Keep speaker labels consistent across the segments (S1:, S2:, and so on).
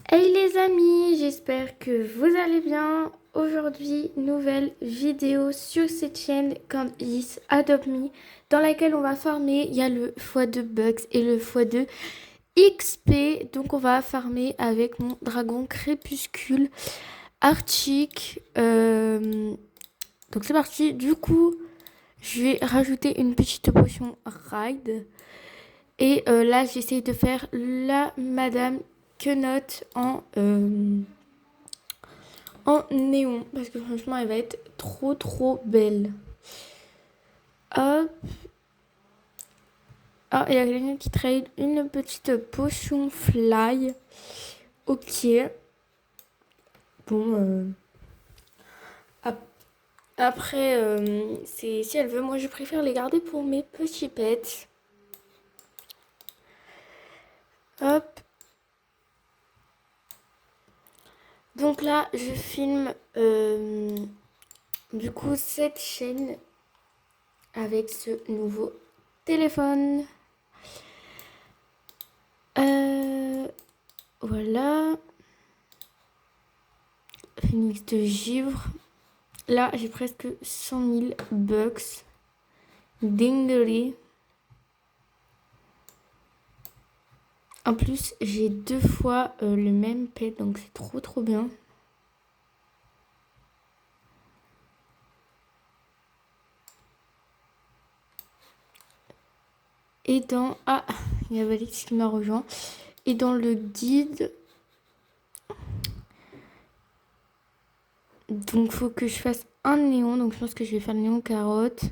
S1: Hey les amis, j'espère que vous allez bien. Aujourd'hui, nouvelle vidéo sur cette chaîne Candice Adopt Me dans laquelle on va farmer. Il y a le x2 Bucks et le x2 XP. Donc on va farmer avec mon dragon crépuscule arctique. Donc c'est parti. Du coup, je vais rajouter une petite potion ride. Et là, j'essaye de faire la Madame Quenotte en néon. Parce que franchement, elle va être trop belle. Hop. Ah, il y a quelqu'un qui trade une petite potion fly. Ok. Bon. Après, si elle veut, moi je préfère les garder pour mes petits pets. Hop. Donc là, je filme du coup cette chaîne avec ce nouveau téléphone. Voilà. Phoenix de givre. Là, j'ai presque 100 000 bucks. Dinguerie. En plus, j'ai 2 fois le même pet, donc c'est trop bien. Et dans... Ah, il y a Valix qui m'a rejoint. Et dans le guide... Donc, faut que je fasse un néon. Donc, je pense que je vais faire le néon carotte.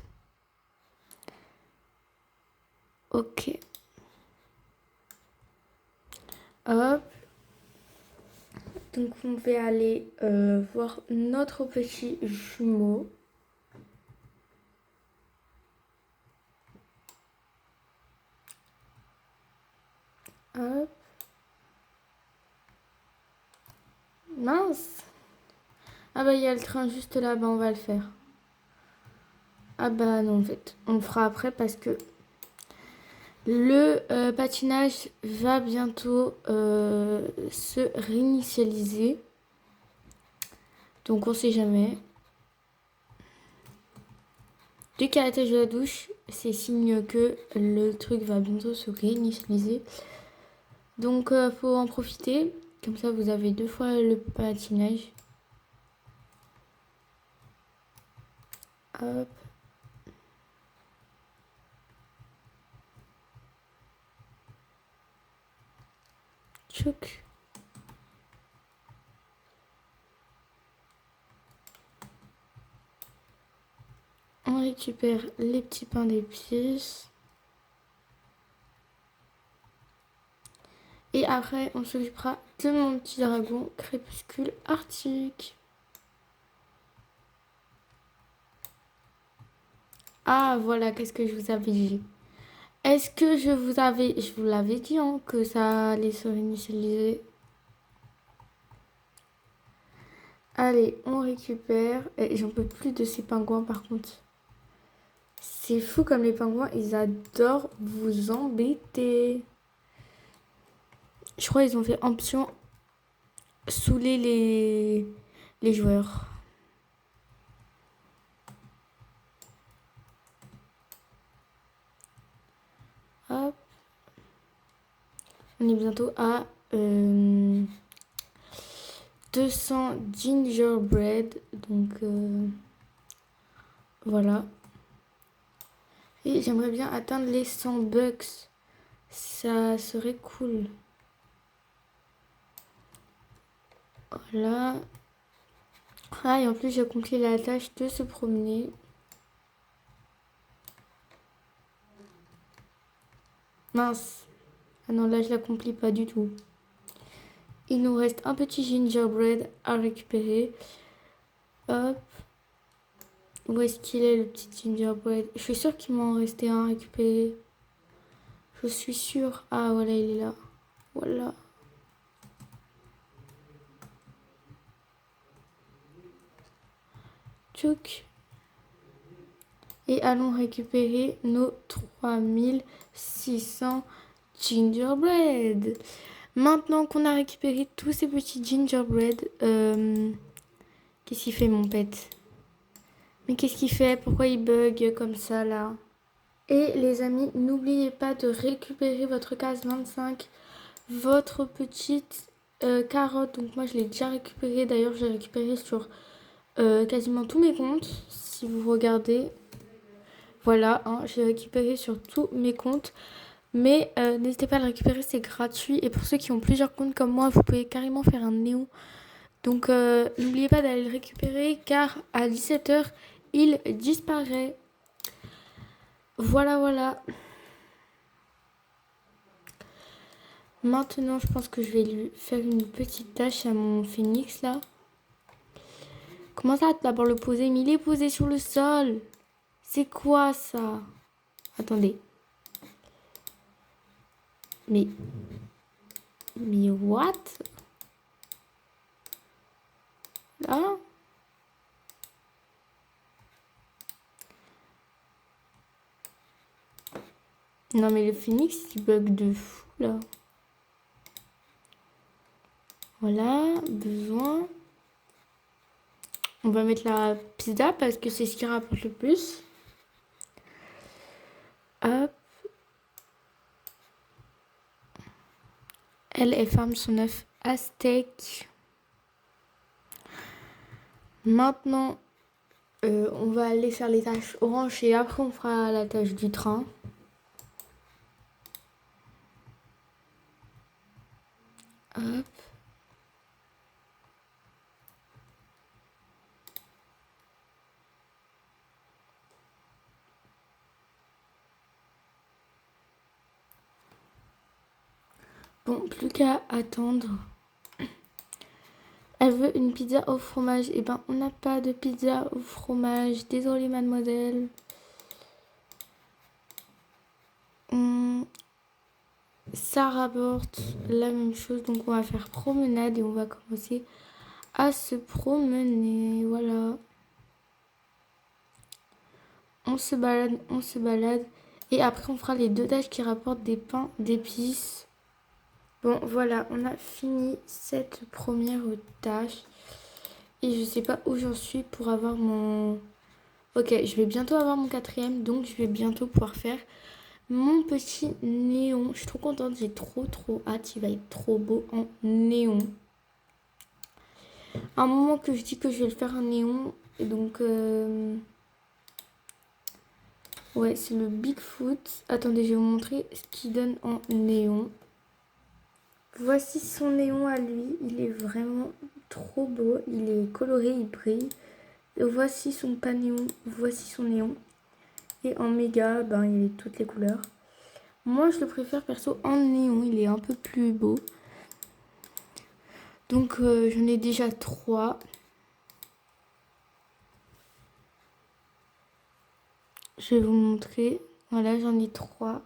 S1: Ok. Hop. Donc, on va aller voir notre petit jumeau. Hop. Mince. Ah bah, il y a le train juste là. Bah, on va le faire. Ah bah non, en fait, on le fera après parce que le patinage va bientôt se réinitialiser. Donc on sait jamais. Dès qu'à l'étage de la douche, c'est signe que le truc va bientôt se réinitialiser. Donc faut en profiter. Comme ça vous avez 2 fois le patinage. Hop. Tchouk. On récupère les petits pains d'épices. Et après, on s'occupera de mon petit dragon crépuscule arctique. Ah, voilà, qu'est-ce que je vous avais dit. Est-ce que je vous l'avais dit hein, que ça allait se réinitialiser. Allez, on récupère. Et j'en peux plus de ces pingouins par contre. C'est fou comme les pingouins, ils adorent vous embêter. Je crois qu'ils ont fait option saouler les joueurs. Hop. On est bientôt à 200 gingerbread. Donc voilà. Et j'aimerais bien atteindre les 100 bucks. Ça serait cool. Voilà. Ah, et en plus, j'ai accompli la tâche de se promener. Mince. Ah non, là, je l'accomplis pas du tout. Il nous reste un petit gingerbread à récupérer. Hop. Où est-ce qu'il est, le petit gingerbread? Je suis sûre qu'il m'en restait un à récupérer. Je suis sûre. Ah, voilà, il est là. Voilà. Tchouk. Et allons récupérer nos 3600 gingerbread. Maintenant qu'on a récupéré tous ces petits gingerbread, qu'est-ce qu'il fait mon pet? Mais qu'est-ce qu'il fait? Pourquoi il bug comme ça là? Et les amis, n'oubliez pas de récupérer votre case 25, votre petite carotte. Donc moi je l'ai déjà récupérée. D'ailleurs j'ai récupéré sur quasiment tous mes comptes. Si vous regardez, voilà, hein, j'ai récupéré sur tous mes comptes. Mais n'hésitez pas à le récupérer, c'est gratuit. Et pour ceux qui ont plusieurs comptes comme moi, vous pouvez carrément faire un néon. Donc n'oubliez pas d'aller le récupérer car à 17h, il disparaît. Voilà, voilà. Maintenant, je pense que je vais lui faire une petite tâche à mon phénix là. Comment ça, d'abord le poser? Mais il est posé sur le sol. C'est quoi ça? Attendez. Mais what? Là? Non mais le phénix il bug de fou là. Voilà, besoin. On va mettre la pizza parce que c'est ce qui rapporte le plus. Hop. Elle ferme son œuf à steak. Maintenant, on va aller faire les tâches orange et après on fera la tâche du train. Hop. Bon, plus qu'à attendre. Elle veut une pizza au fromage. Eh ben, on n'a pas de pizza au fromage. Désolée, mademoiselle. Ça rapporte la même chose. Donc, on va faire promenade et on va commencer à se promener. Voilà. On se balade, on se balade. Et après, on fera les deux tâches qui rapportent des pains d'épices. Bon, voilà, on a fini cette première tâche. Et je sais pas où j'en suis pour avoir mon... Ok, je vais bientôt avoir mon quatrième, donc je vais bientôt pouvoir faire mon petit néon. Je suis trop contente, j'ai trop hâte. Il va être trop beau en néon. À un moment que je dis que je vais le faire en néon, et donc... Ouais, c'est le Bigfoot. Attendez, je vais vous montrer ce qu'il donne en néon. Voici son néon à lui. Il est vraiment trop beau. Il est coloré, il brille. Et voici son pas néon. Voici son néon. Et en méga, ben, il est toutes les couleurs. Moi, je le préfère perso en néon. Il est un peu plus beau. Donc, j'en ai déjà 3. Je vais vous montrer. Voilà, j'en ai 3.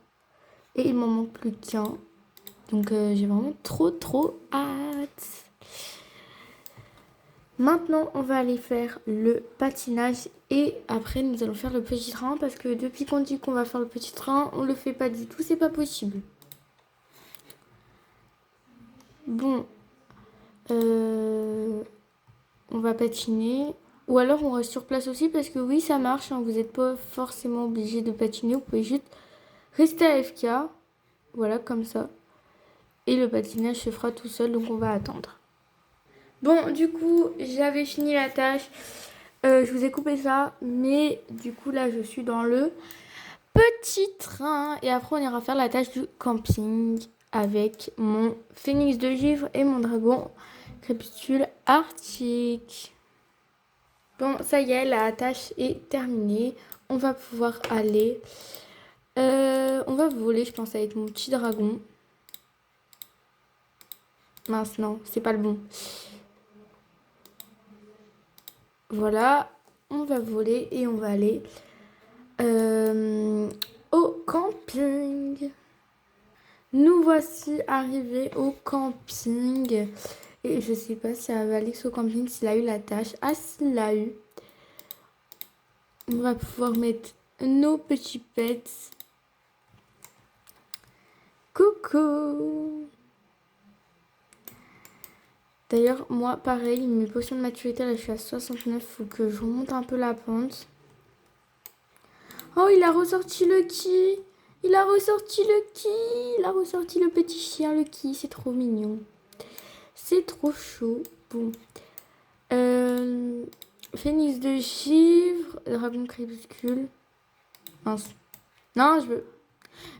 S1: Et il m'en manque plus qu'un. Donc, j'ai vraiment trop hâte. Maintenant, on va aller faire le patinage et après, nous allons faire le petit train parce que depuis qu'on dit qu'on va faire le petit train, on le fait pas du tout, c'est pas possible. Bon, on va patiner ou alors on reste sur place aussi parce que oui, ça marche, hein, vous n'êtes pas forcément obligé de patiner, vous pouvez juste rester AFK, voilà, comme ça. Et le patinage se fera tout seul, donc on va attendre. Bon, du coup, j'avais fini la tâche. Je vous ai coupé ça, mais du coup, là, je suis dans le petit train. Et après, on ira faire la tâche du camping avec mon phénix de givre et mon dragon crépuscule arctique. Bon, ça y est, la tâche est terminée. On va pouvoir aller. On va voler, je pense, avec mon petit dragon. Mince, non, c'est pas le bon. Voilà, on va voler et on va aller au camping. Nous voici arrivés au camping. Et je sais pas si Alex au camping, s'il a eu la tâche. Ah, s'il l'a eu. On va pouvoir mettre nos petits pets. Coucou. D'ailleurs, moi, pareil, mes potions de maturité, là, je suis à 69. Faut que je remonte un peu la pente. Oh, il a ressorti Lucky. Il a ressorti Lucky. Il a ressorti le petit chien Lucky. C'est trop mignon. C'est trop chaud. Bon. Phénix de givre. Dragon crépuscule. Mince. Non, je veux...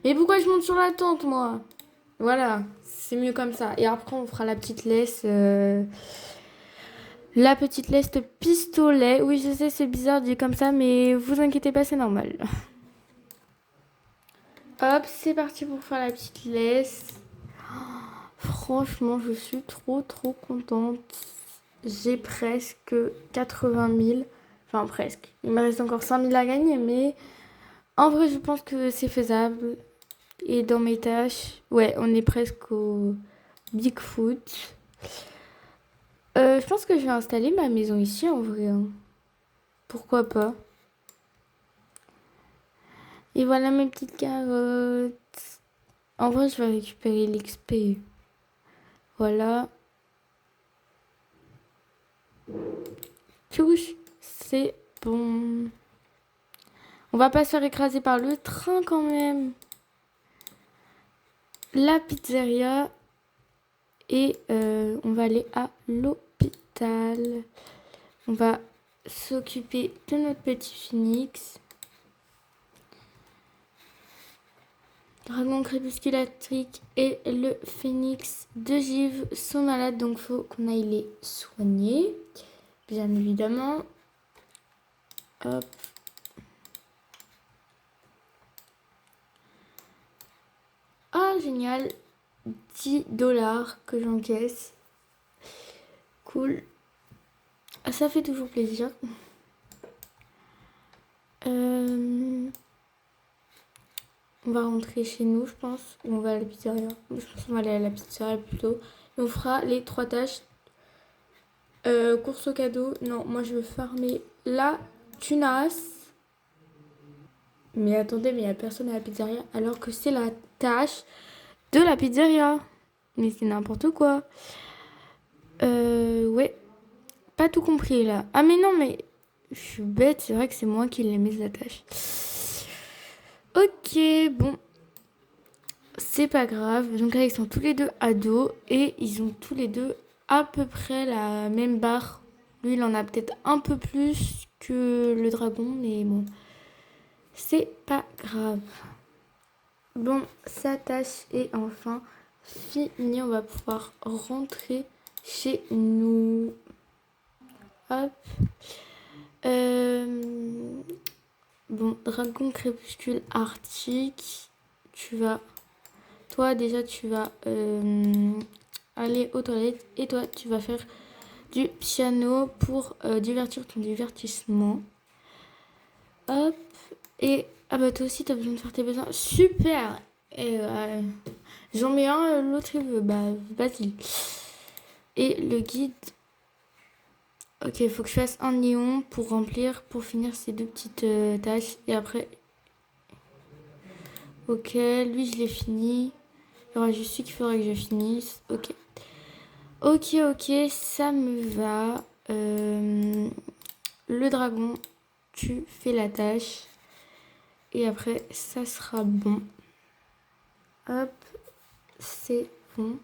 S1: Mais pourquoi je monte sur la tente, moi? Voilà. C'est mieux comme ça. Et après, on fera la petite laisse... La petite laisse pistolet. Oui, je sais, c'est bizarre dit comme ça, mais vous inquiétez pas, c'est normal. Hop, c'est parti pour faire la petite laisse. Franchement, je suis trop contente. J'ai presque 80 000. Enfin, presque. Il me reste encore 5 000 à gagner, mais en vrai, je pense que c'est faisable. Et dans mes tâches, ouais, on est presque au Bigfoot. Je pense que je vais installer ma maison ici, en vrai. Hein. Pourquoi pas? Et voilà mes petites carottes. En vrai, je vais récupérer l'XP. Voilà. Touche, c'est bon. On va pas se faire écraser par le train quand même. La pizzeria. Et on va aller à l'hôpital. On va s'occuper de notre petit phénix. Dragon crépusculatrique et le phénix de Givre sont malades, donc faut qu'on aille les soigner. Bien évidemment. Hop. Ah, génial. 10 $ que j'encaisse. Cool. Ça fait toujours plaisir. On va rentrer chez nous, je pense. Ou on va à la pizzeria. Je pense qu'on va aller à la pizzeria plutôt. Et on fera les 3 tâches. Course au cadeau. Non, moi je veux farmer la tunasse. Mais attendez, mais il n'y a personne à la pizzeria. Alors que c'est la tâche de la pizzeria. Mais c'est n'importe quoi. Ouais. Pas tout compris là. Ah mais non, mais je suis bête. C'est vrai que c'est moi qui l'ai mise la tâche. Ok, bon. C'est pas grave. Donc là, ils sont tous les deux ados. Et ils ont tous les deux à peu près la même barre. Lui, il en a peut-être un peu plus que le dragon. Mais bon. C'est pas grave. Bon, sa tâche est enfin finie. On va pouvoir rentrer chez nous. Hop. Bon, dragon crépuscule arctique. Tu vas... Toi, déjà, tu vas aller aux toilettes. Et toi, tu vas faire du piano pour divertir ton divertissement. Hop. Et... Ah bah toi aussi, t'as besoin de faire tes besoins. Super. Et j'en mets un, l'autre il veut. Bah, vas-y. Et le guide... Ok, il faut que je fasse un néon pour remplir, pour finir ces 2 petites tâches. Et après... Ok, lui, je l'ai fini. Il y aura juste celui qu'il faudrait que je finisse. Ok. Ok, ça me va. Le dragon, tu fais la tâche. Et après, ça sera bon. Hop, c'est bon.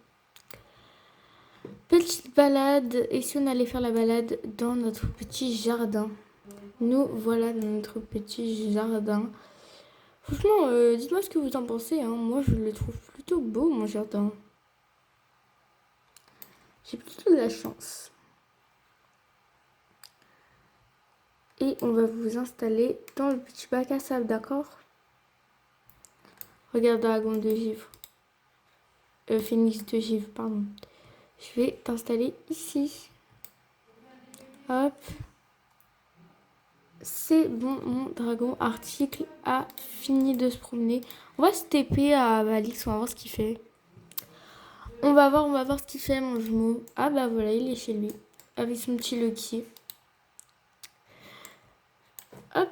S1: Petite balade. Et si on allait faire la balade dans notre petit jardin? Nous voilà dans notre petit jardin. Franchement, dites-moi ce que vous en pensez. Hein. Moi, je le trouve plutôt beau, mon jardin. J'ai plutôt de la chance. Et on va vous installer dans le petit bac à sable, d'accord? Regarde, dragon de givre. Phénix de givre, pardon. Je vais t'installer ici. Hop. C'est bon, mon dragon article a fini de se promener. On va se TP à Alix, on va voir ce qu'il fait. On va voir ce qu'il fait, mon jumeau. Ah bah voilà, il est chez lui. Avec son petit Lucky. Hop.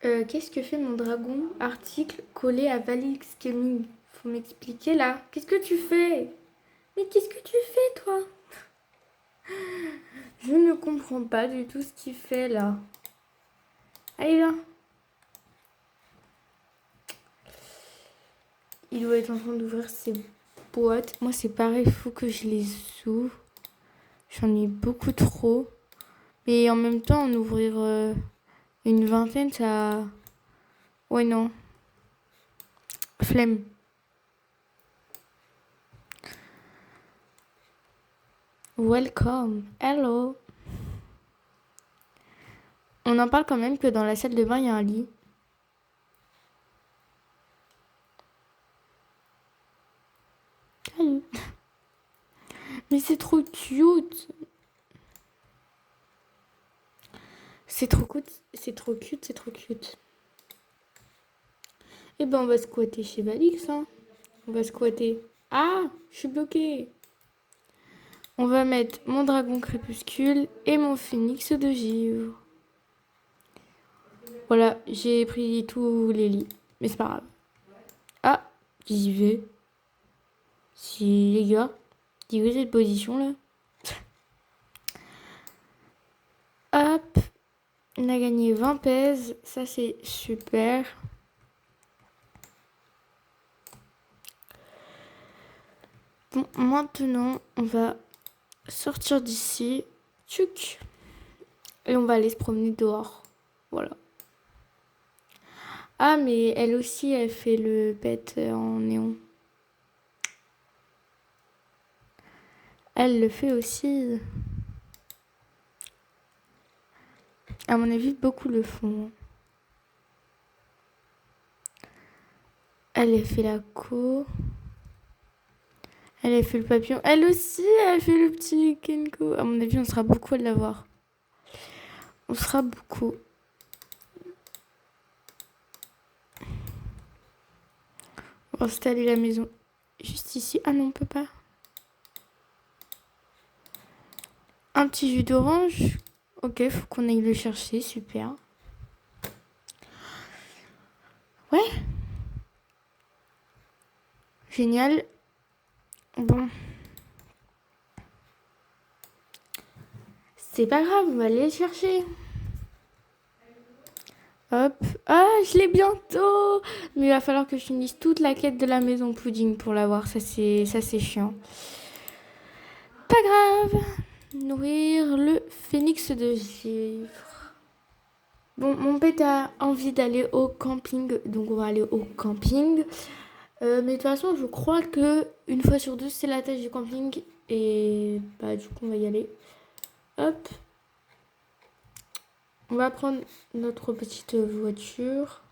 S1: Qu'est-ce que fait mon dragon? Article collé à Valix Gaming. Faut m'expliquer là. Qu'est-ce que tu fais? Mais qu'est-ce que tu fais, toi? comprends pas du tout ce qu'il fait là. Allez, viens. Il doit être en train d'ouvrir ses boîtes. Moi, c'est pareil, il faut que je les ouvre. J'en ai beaucoup trop. Mais en même temps, en ouvrir une vingtaine, ça... Ouais, non. Flemme. Welcome. Hello. On en parle quand même que dans la salle de bain, il y a un lit. Salut. Mais c'est trop cute. C'est trop cute, c'est trop cute, c'est trop cute. Eh ben, on va squatter chez Balix, hein. On va squatter. Ah, je suis bloquée. On va mettre mon dragon crépuscule et mon phénix de givre. Voilà, j'ai pris tous les lits. Mais c'est pas grave. Ah, j'y vais. Si, les gars, dis vous cette position là. Hop, on a gagné 20 pèses. Ça, c'est super. Bon, maintenant, on va sortir d'ici. Tchuc. Et on va aller se promener dehors. Voilà. Ah, mais elle aussi, elle fait le pet en néon. Elle le fait aussi. À mon avis, beaucoup le font. Elle a fait la queue. Elle a fait le papillon. Elle aussi, elle a fait le petit Kenko. À mon avis, on sera beaucoup à l'avoir. On sera beaucoup. On va installer la maison juste ici. Ah non, on peut pas. Un petit jus d'orange. Ok, faut qu'on aille le chercher. Super. Ouais. Génial. Bon. C'est pas grave, on va aller le chercher. Hop. Ah, je l'ai bientôt. Mais il va falloir que je finisse toute la quête de la maison pudding pour l'avoir. Ça, c'est chiant. Pas grave. Nourrir le phénix de givre. Bon, mon pet a envie d'aller au camping. Donc, on va aller au camping. Mais de toute façon, je crois que une fois sur deux, c'est la tâche du camping. Et bah, du coup, on va y aller. Hop. On va prendre notre petite voiture.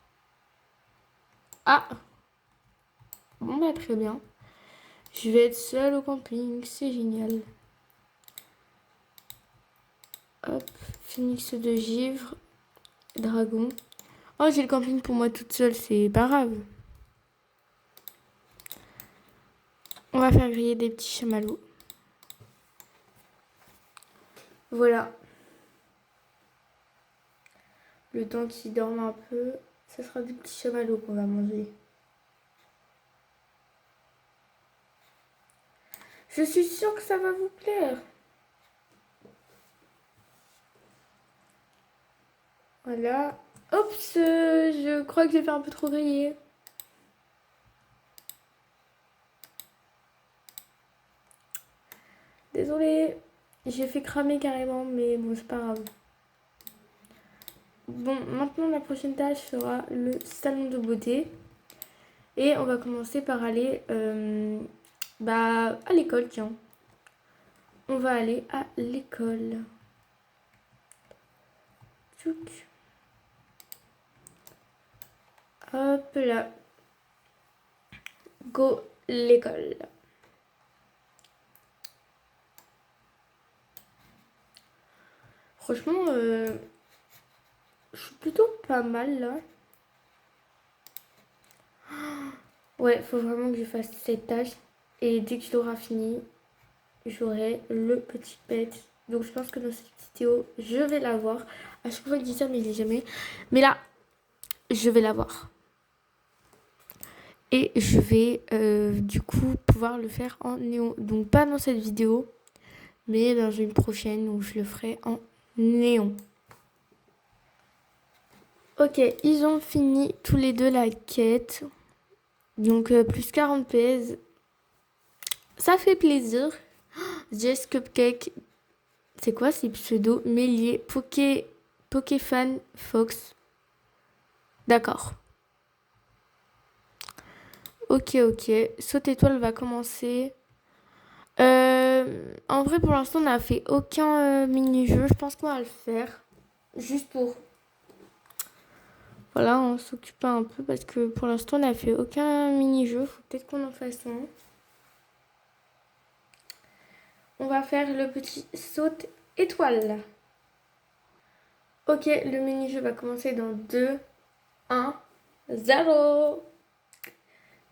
S1: Ah. Bon, bah, très bien. Je vais être seule au camping. C'est génial. Hop. Phénix de givre. Dragon. Oh, j'ai le camping pour moi toute seule. C'est pas grave. On va faire griller des petits chamallows. Voilà. Le temps qu'ils dorment un peu, ce sera des petits chamallows qu'on va manger. Je suis sûre que ça va vous plaire. Voilà. Oups, je crois que j'ai fait un peu trop griller. Désolée, j'ai fait cramer carrément, mais bon, c'est pas grave. Bon, maintenant la prochaine tâche sera le salon de beauté. Et on va commencer par aller à l'école, tiens. On va aller à l'école. Tchouk. Hop là. Go l'école. Franchement, je suis plutôt pas mal là. Ouais, faut vraiment que je fasse cette tâche. Et dès que je l'aurai fini, j'aurai le petit pet. Donc je pense que dans cette vidéo, je vais l'avoir. À chaque fois que je dis ça, mais je dis jamais. Mais là, je vais l'avoir. Et je vais du coup pouvoir le faire en néon. Donc pas dans cette vidéo, Mais dans une prochaine où je le ferai en néon. Ok, ils ont fini tous les deux la quête. Donc plus 40 PS. Ça fait plaisir. Jess Cupcake. C'est quoi ces pseudos? Mélier. Pokéfan Fox. D'accord. Ok. Saute étoile va commencer. En vrai, pour l'instant, on n'a fait aucun mini-jeu. Je pense qu'on va le faire. Juste pour... Voilà, on s'occupe un peu parce que pour l'instant, on n'a fait aucun mini-jeu. Faut peut-être qu'on en fasse un. On va faire le petit saute étoile. Ok, le mini-jeu va commencer dans 2, 1, 0.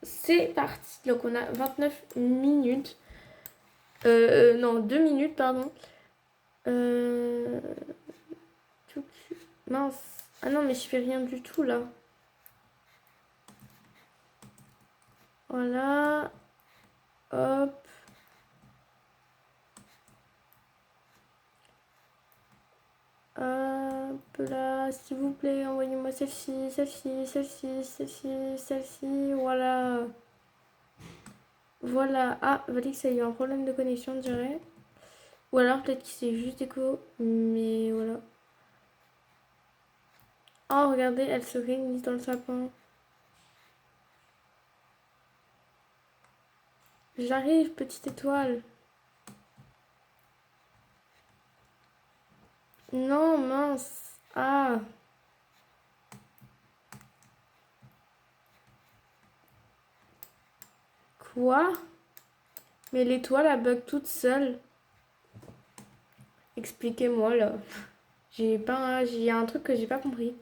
S1: C'est parti. Donc, on a 29 minutes. Non, 2 minutes, pardon. Mince. Ah non, mais je fais rien du tout, là. Voilà. Hop. Hop là, s'il vous plaît, envoyez-moi celle-ci. Voilà. Voilà. Ah, Valix a eu un problème de connexion, je dirais. Ou alors peut-être qu'il s'est juste écho. Mais voilà. Oh, regardez, elle se réunit dans le sapin. J'arrive, petite étoile. Non, mince. Ah. Quoi? Mais l'étoile, elle bug toute seule. Expliquez-moi, là. J'ai un truc que j'ai pas compris.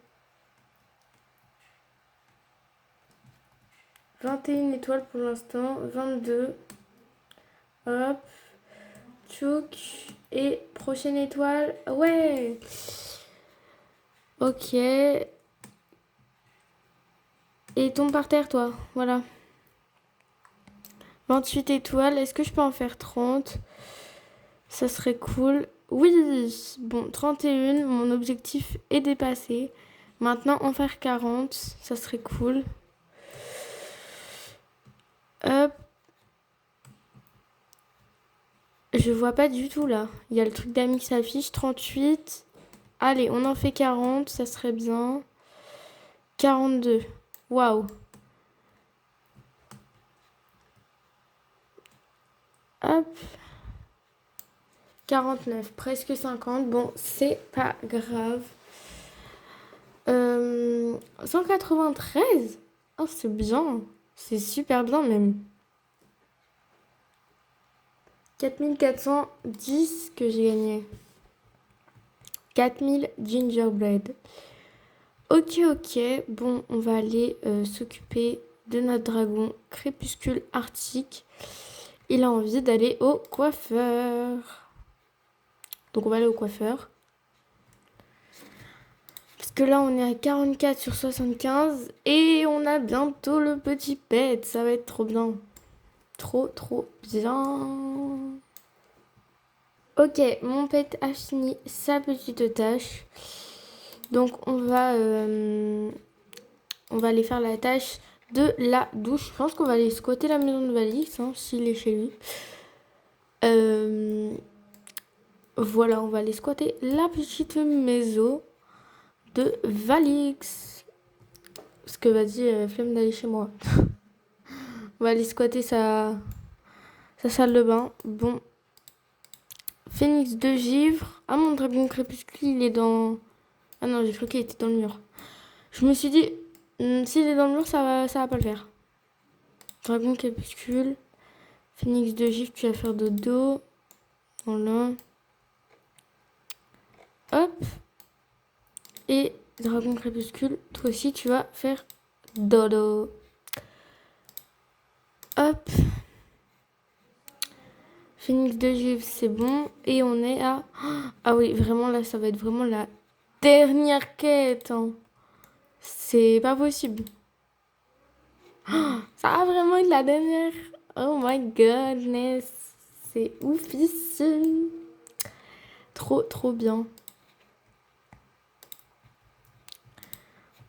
S1: 21 étoiles pour l'instant. 22. Hop. Tchouk. Et prochaine étoile. Ouais. Ok. Et tombe par terre, toi. Voilà. 28 étoiles. Est-ce que je peux en faire 30? Ça serait cool. Oui. Bon, 31. Mon objectif est dépassé. Maintenant, en faire 40. Ça serait cool. Hop. Je vois pas du tout là. Il y a le truc d'amis qui s'affiche. 38. Allez, on en fait 40. Ça serait bien. 42. Waouh. Hop. 49. Presque 50. Bon, c'est pas grave. 193. Oh, c'est bien. C'est super bien même. 4410 que j'ai gagné. 4000 gingerbread. Ok. Bon, on va aller s'occuper de notre dragon crépuscule arctique. Il a envie d'aller au coiffeur. Donc on va aller au coiffeur. Parce que là on est à 44 sur 75. Et on a bientôt le petit pet. Ça va être trop bien. Trop bien. Ok, mon pet a fini sa petite tâche. Donc on va aller faire la tâche de la douche. Je pense qu'on va aller squatter la maison de Valix, s'il est chez lui. Voilà, on va aller squatter la petite maison de Valix. Parce que vas-y, flemme d'aller chez moi. On va aller squatter sa salle de bain. Bon. Phénix de givre. Ah, mon dragon crépuscule, il est dans... Ah non, j'ai cru qu'il était dans le mur. Je me suis dit, s'il est dans le mur, ça va pas le faire. Dragon crépuscule. Phénix de givre, tu vas faire dodo. Voilà. Hop. Et dragon crépuscule, toi aussi, tu vas faire dodo. Hop. Phénix de givre, c'est bon. Et on est à... Ah oui, vraiment, là, ça va être vraiment la dernière quête. C'est pas possible. Ça va vraiment être la dernière. Oh my goodness. C'est oufissime. trop bien.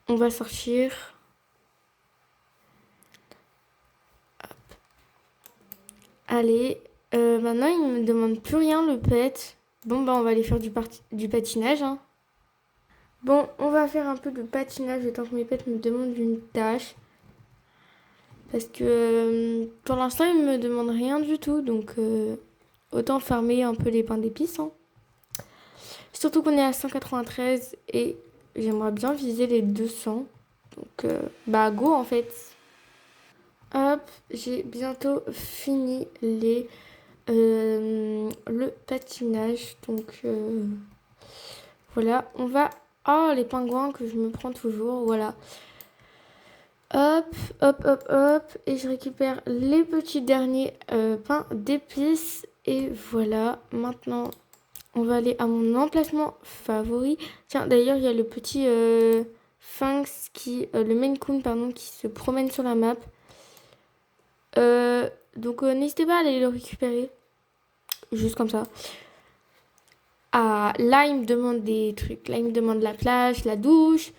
S1: On va sortir. Allez, maintenant il me demande plus rien le pet. Bon bah on va aller faire du patinage. Hein. Bon, on va faire un peu de patinage le temps que mes pets me demandent une tâche. Parce que pour l'instant ils me demandent rien du tout. Donc autant farmer un peu les pains d'épices. Hein. Surtout qu'on est à 193 et j'aimerais bien viser les 200. Donc bah go en fait. Hop, j'ai bientôt fini le patinage. Donc voilà, on va... Oh, les pingouins que je me prends toujours, voilà. Hop, hop, hop, hop. Et je récupère les petits derniers pains d'épices. Et voilà, maintenant, on va aller à mon emplacement favori. Tiens, d'ailleurs, il y a le petit Sphinx le Maine Coon, pardon, qui se promène sur la map. Donc n'hésitez pas à aller le récupérer. Juste comme ça. Ah, là, il me demande des trucs. Là, il me demande la plage, la douche,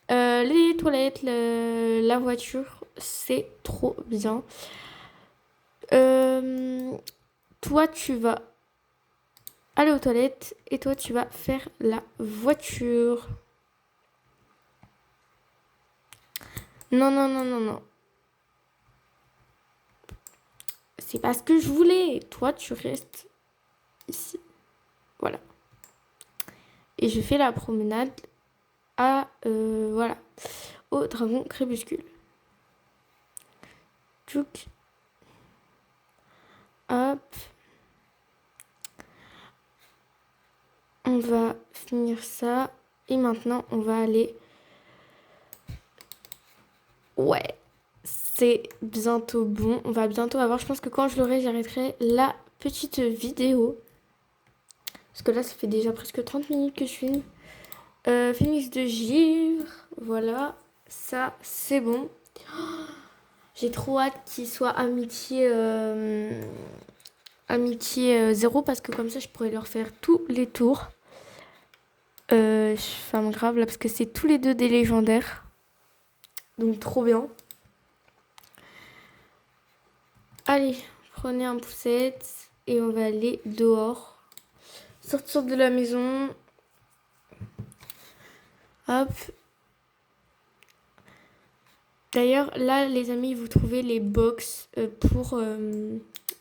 S1: les toilettes, la voiture. C'est trop bien. Toi, tu vas aller aux toilettes et toi, tu vas faire la voiture. Non, non, non, non, non. C'est pas ce que je voulais. Toi, tu restes ici. Voilà. Et je fais la promenade voilà, au dragon crépuscule. Tchouk. Hop. On va finir ça. Et maintenant, on va aller... Ouais, c'est bientôt bon. On va bientôt avoir... Je pense que quand je l'aurai, j'arrêterai la petite vidéo. Parce que là, ça fait déjà presque 30 minutes que je filme. Phénix de givre. Voilà. Ça, c'est bon. J'ai trop hâte qu'il soit amitié 0 parce que comme ça, je pourrais leur faire tous les tours. Enfin, grave là, parce que c'est tous les deux des légendaires. Donc, trop bien. Allez, prenez un poussette et on va aller dehors. Sortir de la maison. Hop. D'ailleurs, là, les amis, vous trouvez les box pour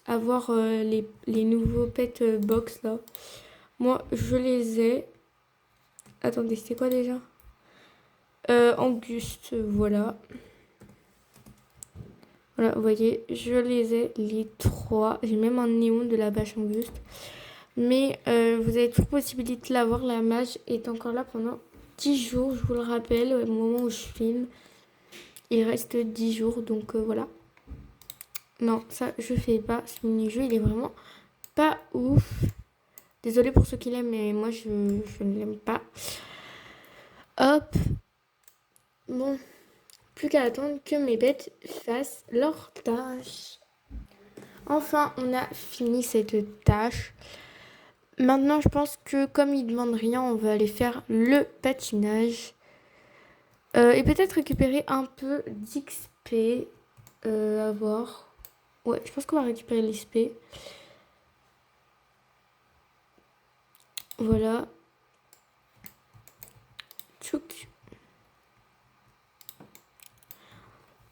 S1: avoir les nouveaux pet box là. Moi, je les ai. Attendez, c'était quoi déjà Anguste, voilà. Voilà, vous voyez, je les ai les 3. J'ai même un néon de la bâche Anguste. Mais vous avez toujours possibilité de l'avoir. La mage est encore là pendant 10 jours, je vous le rappelle, au moment où je filme. Il reste 10 jours, donc voilà. Non, ça, je fais pas. Ce mini-jeu, il est vraiment pas ouf. Désolée pour ceux qui l'aiment, mais moi, je ne l'aime pas. Hop. Bon. Plus qu'à attendre que mes bêtes fassent leur tâche. Enfin, on a fini cette tâche. Maintenant, je pense que comme ils ne demandent rien, on va aller faire le patinage. Et peut-être récupérer un peu d'XP à voir. Ouais, je pense qu'on va récupérer l'XP. Voilà. Tchouk.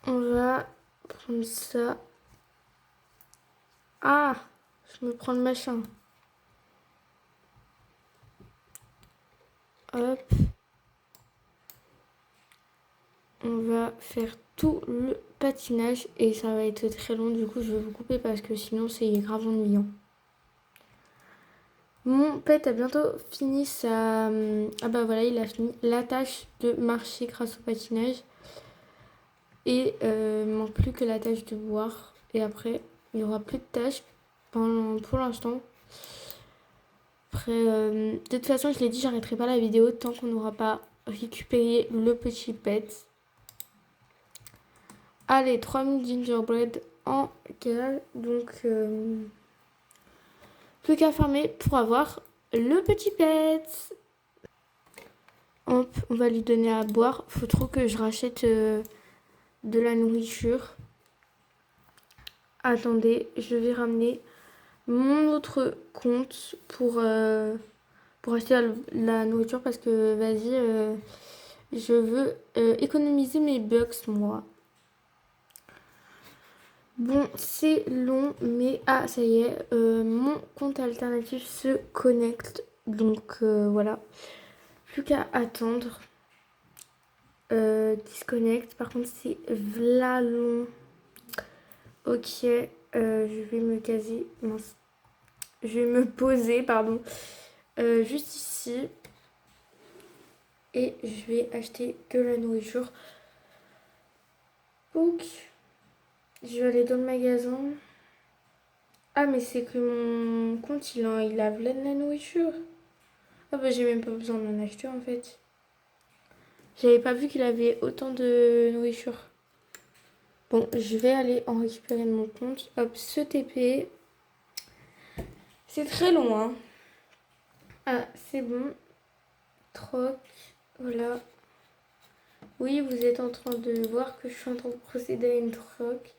S1: On va prendre ça. Ah, je me prends le machin. Hop. On va faire tout le patinage et ça va être très long. Du coup, je vais vous couper parce que sinon, c'est grave ennuyant. Mon pet a bientôt fini sa... Ah bah voilà, il a fini la tâche de marcher grâce au patinage. Et il ne manque plus que la tâche de boire. Et après, il n'y aura plus de tâches pour l'instant. Après, de toute façon, je l'ai dit, j'arrêterai pas la vidéo tant qu'on n'aura pas récupéré le petit pet. Allez, 3000 gingerbread en cale. Donc, plus qu'à farmer pour avoir le petit pet. Hop, on va lui donner à boire. Faut trop que je rachète de la nourriture. Attendez, je vais ramener mon autre compte pour acheter la nourriture parce que vas-y, je veux économiser mes bucks moi. Bon, c'est long, mais ah, ça y est, mon compte alternatif se connecte. Donc voilà, plus qu'à attendre. Disconnect, par contre, c'est v'là long. Ok, je vais me caser. Mince. Je vais me poser, pardon, juste ici. Et je vais acheter de la nourriture. Donc, je vais aller dans le magasin. Ah, mais c'est que mon compte, il a de la nourriture. Ah, bah, j'ai même pas besoin d'en acheter en fait. J'avais pas vu qu'il avait autant de nourriture. Bon, je vais aller en récupérer de mon compte. Hop, ce TP. C'est très long, hein. Ah, c'est bon. Troc. Voilà. Oui, vous êtes en train de voir que je suis en train de procéder à une troc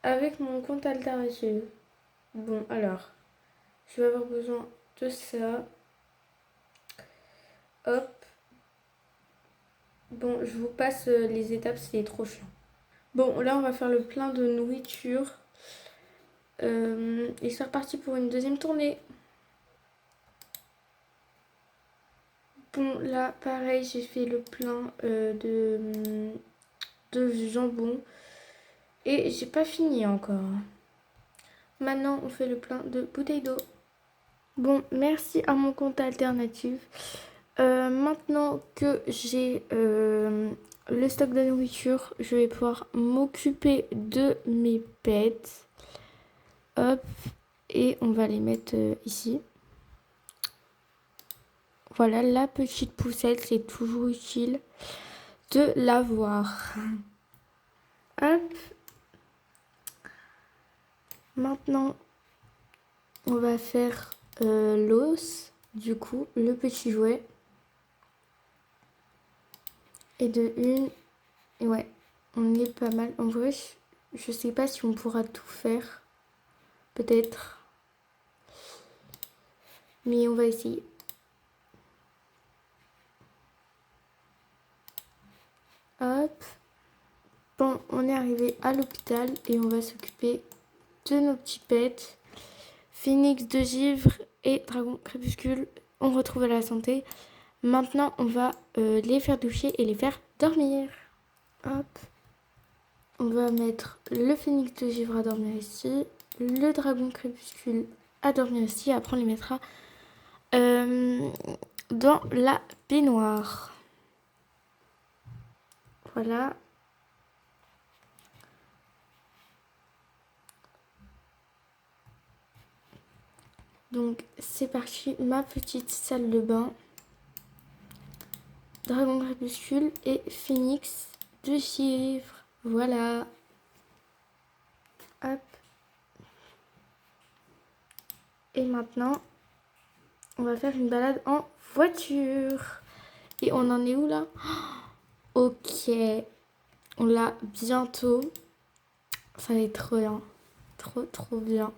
S1: avec mon compte alternatif. Bon, alors, je vais avoir besoin de ça. Hop. Bon, je vous passe les étapes, c'est trop chiant. Bon, là, on va faire le plein de nourriture. Et c'est reparti pour une deuxième tournée. Bon, là, pareil, j'ai fait le plein de jambon. Et j'ai pas fini encore. Maintenant, on fait le plein de bouteilles d'eau. Bon, merci à mon compte alternatif. Maintenant que j'ai le stock de nourriture, je vais pouvoir m'occuper de mes pets. Hop, et on va les mettre ici. Voilà, la petite poussette, c'est toujours utile de l'avoir. Hop. Maintenant, on va faire l'os, du coup, le petit jouet. Et de une, ouais, on est pas mal. En vrai, je sais pas si on pourra tout faire. Peut-être. Mais on va essayer. Hop. Bon, on est arrivé à l'hôpital et on va s'occuper de nos petits pets. Phénix de givre et dragon crépuscule ont retrouvé la santé. Maintenant, on va les faire doucher et les faire dormir. Hop. On va mettre le phénix de givre à dormir ici. Le dragon crépuscule à dormir ici. Après, on les mettra dans la baignoire. Voilà. Donc, c'est parti. Ma petite salle de bain. Dragon crépuscule et phénix de givre. Voilà. Hop. Et maintenant, on va faire une balade en voiture. Et on en est où là? Ok. On l'a bientôt. Ça va être trop bien. Trop bien.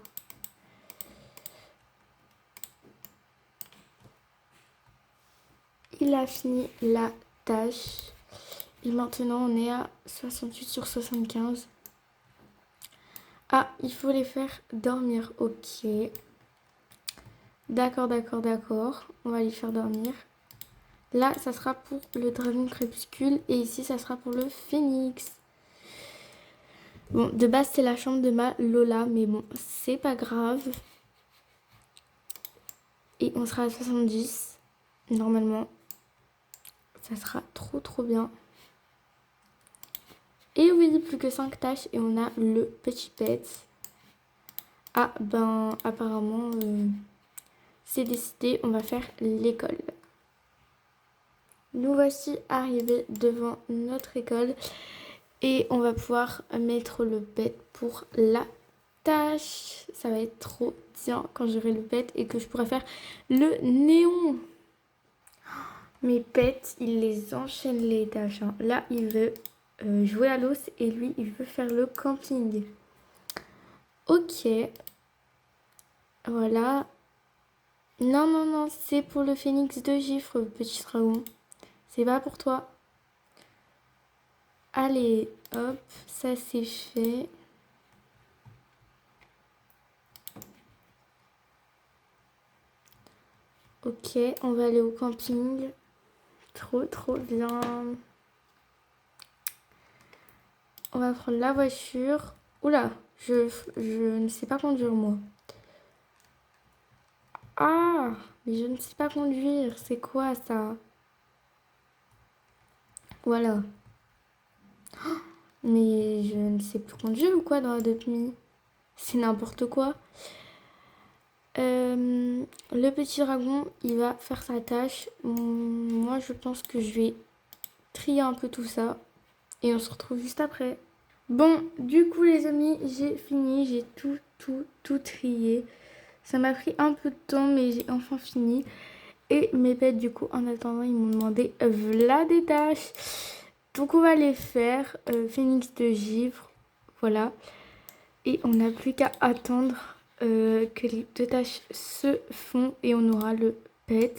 S1: Il a fini la tâche. Et maintenant, on est à 68 sur 75. Ah, il faut les faire dormir. Ok. D'accord. On va les faire dormir. Là, ça sera pour le dragon crépuscule. Et ici, ça sera pour le phénix. Bon, de base, c'est la chambre de ma Lola. Mais bon, c'est pas grave. Et on sera à 70. Normalement. Ça sera trop bien. Et oui, plus que 5 tâches. Et on a le petit pet. Ah, ben, apparemment, c'est décidé. On va faire l'école. Nous voici arrivés devant notre école. Et on va pouvoir mettre le pet pour la tâches. Ça va être trop bien quand j'aurai le pet et que je pourrai faire le néon. Mes pets, il les enchaîne les tâches. Hein. Là, il veut jouer à l'os et lui, il veut faire le camping. Ok. Voilà. Non, non, non, c'est pour le phénix de Gifre, petit dragon. C'est pas pour toi. Allez, hop, ça c'est fait. Ok, on va aller au camping. Trop, trop bien. On va prendre la voiture. Oula, je ne sais pas conduire, moi. Ah, mais je ne sais pas conduire. C'est quoi, ça? Voilà. Mais je ne sais plus conduire ou quoi dans Adopt Me? C'est n'importe quoi. Le petit dragon, il va faire sa tâche. Moi, je pense que je vais trier un peu tout ça. Et on se retrouve juste après. Bon, du coup, les amis, j'ai fini. J'ai tout trié. Ça m'a pris un peu de temps, mais j'ai enfin fini. Et mes pets, du coup, en attendant, ils m'ont demandé voilà des tâches. Donc, on va les faire. Phénix de givre. Voilà. Et on n'a plus qu'à attendre que les deux tâches se font et on aura le pet.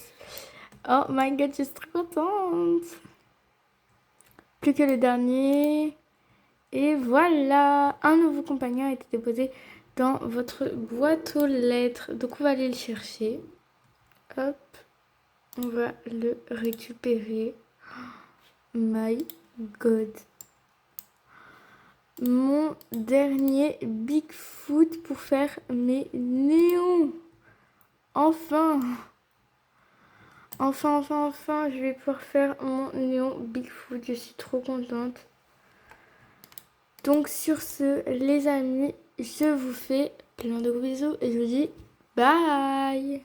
S1: Oh my god, je suis trop contente. Plus que le dernier. Et voilà, un nouveau compagnon a été déposé dans votre boîte aux lettres. Donc on va aller le chercher. Hop, on va le récupérer. My god. Mon dernier Bigfoot pour faire mes néons. Enfin, je vais pouvoir faire mon néon Bigfoot. Je suis trop contente. Donc sur ce, les amis, je vous fais plein de gros bisous et je vous dis bye.